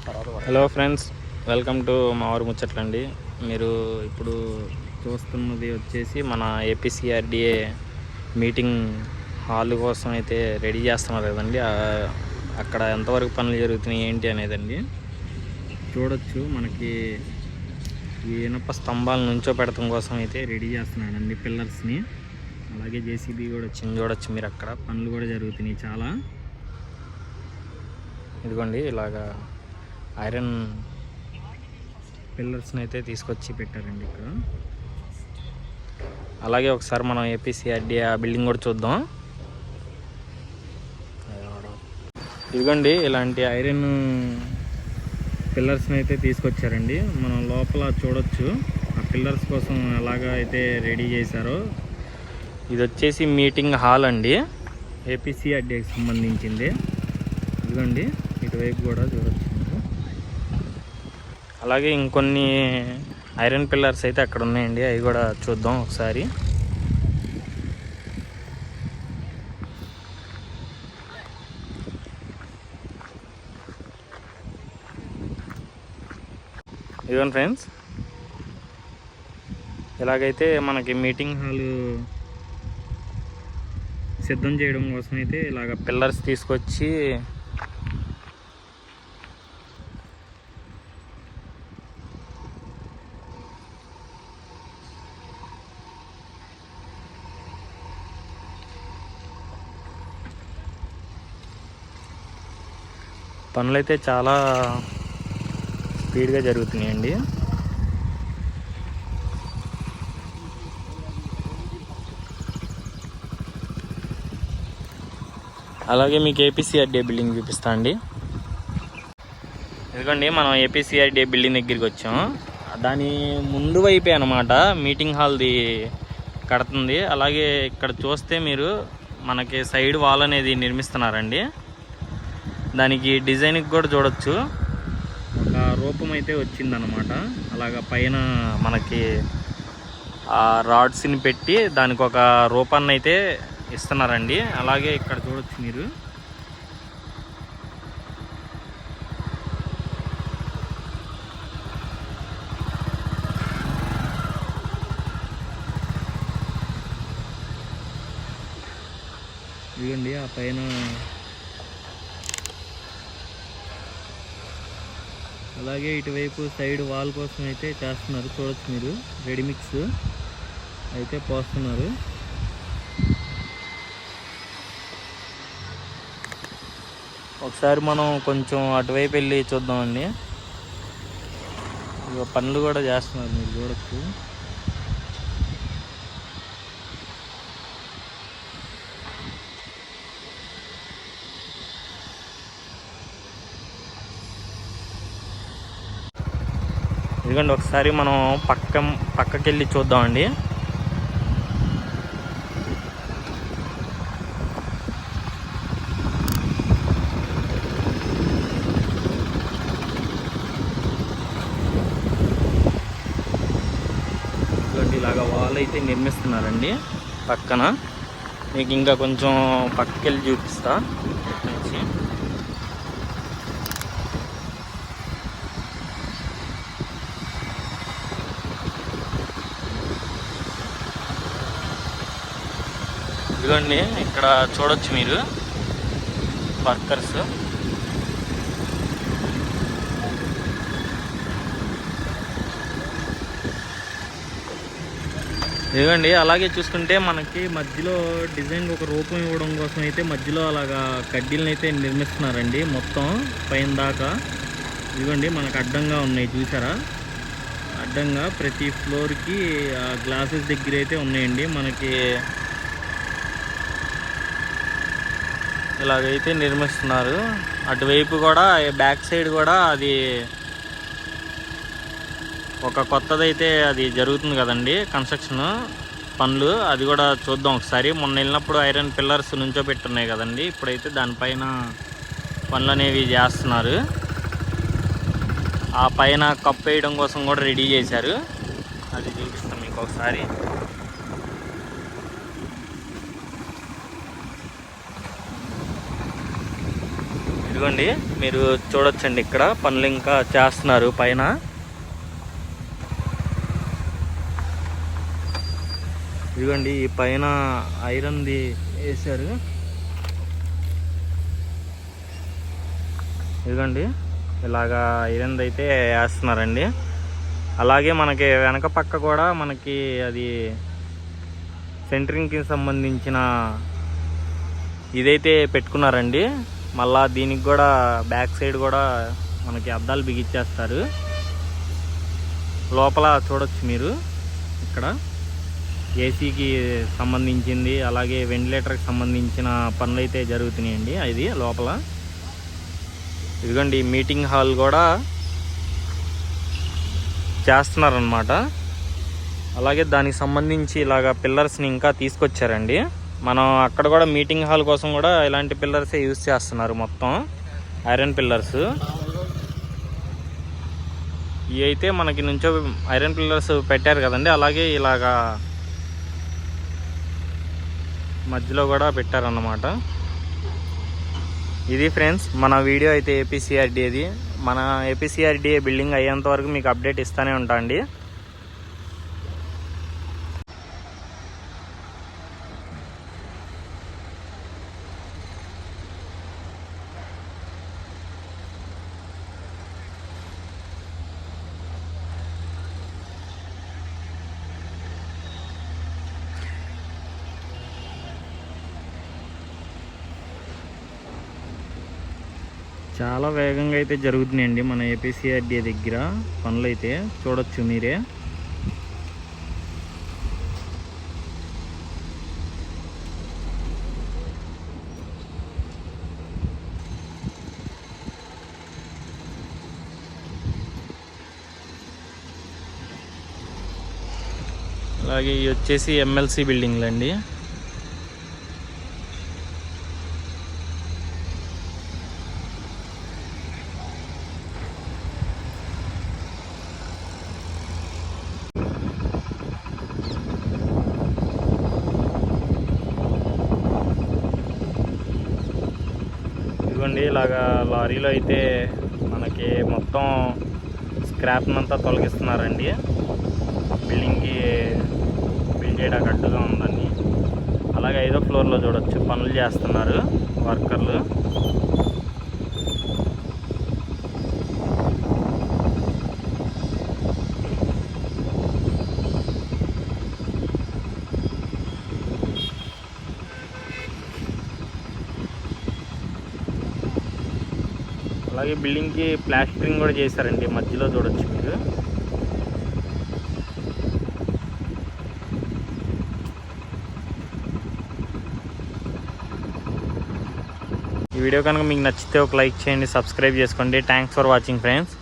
Hello friends, welcome to మా ఊరు ముచ్చట్లండి. మీరు ఇప్పుడు చూస్తున్నది వచ్చేసి మన ఏపీసీఆర్డీఏ మీటింగ్ హాల్ కోసం అయితే రెడీ చేస్తున్నారు కదండి. అక్కడ ఎంతవరకు పనులు జరుగుతున్నాయి ఏంటి అనేదండి. చూడొచ్చు, మనకి ఈ ఇనప స్తంభాల నుంచో పెడతం కోసం అయితే రెడీ చేస్తున్నాడండి పిల్లర్స్ని. అలాగే జేసీబీ కూడా వచ్చింది, చూడొచ్చు మీరు. అక్కడ పనులు కూడా జరుగుతున్నాయి చాలా. ఇదిగోండి, ఇలాగా ఐరన్ పిల్లర్స్ని అయితే తీసుకొచ్చి పెట్టారండి ఇక్కడ. అలాగే ఒకసారి మనం ఏపీసీఆర్డీ ఆ బిల్డింగ్ కూడా చూద్దాం. ఇదిగోండి, ఇలాంటి ఐరన్ పిల్లర్స్ని అయితే తీసుకొచ్చారండి. మనం లోపల చూడొచ్చు ఆ పిల్లర్స్ కోసం ఎలాగా అయితే రెడీ చేశారో. ఇది వచ్చేసి మీటింగ్ హాల్ అండి, ఏపీసీఆర్డీకి సంబంధించింది. ఇదిగోండి, ఇటువైపు కూడా చూడొచ్చు. అలాగే ఇంకొన్ని ఐరన్ పిల్లర్స్ అయితే అక్కడ ఉన్నాయండి, అవి కూడా చూద్దాం ఒకసారి. ఇదిగోండి ఫ్రెండ్స్, ఇలాగైతే మనకి మీటింగ్ హాల్ సిద్ధం చేయడం కోసం అయితే ఇలాగ పిల్లర్స్ తీసుకొచ్చి పనులైతే చాలా స్పీడ్గా జరుగుతున్నాయండి. అలాగే మీకు ఏపీసీఆర్డీ బిల్డింగ్ చూపిస్తా అండి. ఎందుకండి, మనం ఏపీసీఆర్డీ బిల్డింగ్ దగ్గరికి వచ్చాం. దాని ముందు వైపే అనమాట మీటింగ్ హాల్ది కడుతుంది. అలాగే ఇక్కడ చూస్తే మీరు మనకి సైడ్ వాల్ అనేది నిర్మిస్తున్నారండి. దానికి డిజైన్కి కూడా చూడొచ్చు, ఒక రూపం అయితే వచ్చిందనమాట. అలాగా పైన మనకి ఆ రాడ్స్ని పెట్టి దానికి ఒక రూపాన్ని అయితే ఇస్తున్నారండి. అలాగే ఇక్కడ చూడొచ్చు మీరు. ఇదిగోండి, ఆ పైన అలాగే ఇటువైపు సైడ్ వాల్ కోసం అయితే చేస్తున్నారు. చూడొచ్చు మీరు, రెడీమిక్స్ అయితే పోస్తున్నారు. ఒకసారి మనం కొంచెం అటువైపు వెళ్ళి చూద్దామండి. ఇక పనులు కూడా చేస్తున్నారు, మీరు చూడొచ్చు. ఎందుకంటే ఒకసారి మనం పక్కకి వెళ్ళి చూద్దామండి. ఇలాగా వాల్ అయితే నిర్మిస్తున్నారండి పక్కన. మీకు ఇంకా కొంచెం పక్కకి వెళ్ళి చూపిస్తా. ఇదిగోండి, ఇక్కడ చూడొచ్చు మీరు వర్కర్స్. ఇదిగోండి, అలాగే చూసుకుంటే మనకి మధ్యలో డిజైన్ ఒక రూపం ఇవ్వడం కోసం అయితే మధ్యలో అలాగా కడ్డీలను అయితే నిర్మిస్తున్నారండి మొత్తం పైన దాకా. ఇదిగోండి, మనకు అడ్డంగా ఉన్నాయి చూసారా. అడ్డంగా ప్రతి ఫ్లోర్కి ఆ గ్లాసెస్ దగ్గర అయితే ఉన్నాయండి. మనకి ఇలాగైతే నిర్మిస్తున్నారు. అటువైపు కూడా బ్యాక్ సైడ్ కూడా అది ఒక కొత్తదైతే అది జరుగుతుంది కదండి, కన్స్ట్రక్షన్ పనులు. అది కూడా చూద్దాం ఒకసారి. మొన్న వెళ్ళినప్పుడు ఐరన్ పిల్లర్స్ నుంచో పెట్టున్నాయి కదండి, ఇప్పుడైతే దానిపైన పనులు అనేవి చేస్తున్నారు. ఆ పైన కప్పు వేయడం కోసం కూడా రెడీ చేశారు. అది చూపిస్తాం మీకు ఒకసారి. ఇదిగోండి మీరు చూడొచ్చండి, ఇక్కడ పనులు ఇంకా చేస్తున్నారు పైన. ఇదిగోండి ఈ పైన ఐరన్ది వేశారు. ఇదిగోండి ఇలాగా ఐరన్ది అయితే వేస్తున్నారండి. అలాగే మనకి వెనక పక్క కూడా మనకి అది సెంటరింగ్కి సంబంధించిన ఇదైతే పెట్టుకున్నారండి. మళ్ళా దీనికి కూడా బ్యాక్ సైడ్ కూడా మనకి అద్దాలు బిగిచ్చేస్తారు. లోపల చూడొచ్చు మీరు, ఇక్కడ ఏసీకి సంబంధించింది అలాగే వెంటిలేటర్కి సంబంధించిన పనులు అయితే జరుగుతున్నాయండి. అది లోపల ఇదిగోండి మీటింగ్ హాల్ కూడా చేస్తున్నారనమాట. అలాగే దానికి సంబంధించి ఇలాగ పిల్లర్స్ని ఇంకా తీసుకొచ్చారండి. మనం అక్కడ కూడా మీటింగ్ హాల్ కోసం కూడా ఇలాంటి పిల్లర్సే యూజ్ చేస్తున్నారు, మొత్తం ఐరన్ పిల్లర్స్. ఇవి అయితే మనకి నుంచో ఐరన్ పిల్లర్స్ పెట్టారు కదండి, అలాగే ఇలాగా మధ్యలో కూడా పెట్టారన్నమాట. ఇది ఫ్రెండ్స్ మన వీడియో అయితే ఏపీసీఆర్డీఏది. మన ఏపీసీఆర్డీఏ బిల్డింగ్ అయ్యేంత వరకు మీకు అప్డేట్ ఇస్తూనే ఉంటా అండి. చాలా వేగంగా అయితే జరుగుతున్నాయండి మన ఏపీసీఆర్డీఏ దగ్గర పనులు అయితే చూడొచ్చు మీరే. అలాగే ఇవి వచ్చేసి ఎమ్మెల్సీ బిల్డింగ్లు అండి. ఇదిగోండి ఇలాగా లారీలో అయితే మనకి మొత్తం స్క్రాప్ని అంతా తొలగిస్తున్నారండి. బిల్డింగ్కి బిల్డ్ చేయడానికి అడ్డుగా ఉందని. అలాగే 5వ ఫ్లోర్లో చూడొచ్చు పనులు చేస్తున్నారు వర్కర్లు. అలాగే బిల్డింగ్కి ప్లాస్టరింగ్ కూడా చేశారండి, మధ్యలో చూడొచ్చు మీరు. ఈ వీడియో కనుక మీకు నచ్చితే ఒక లైక్ చేయండి, సబ్స్క్రైబ్ చేసుకోండి. Thanks for watching friends.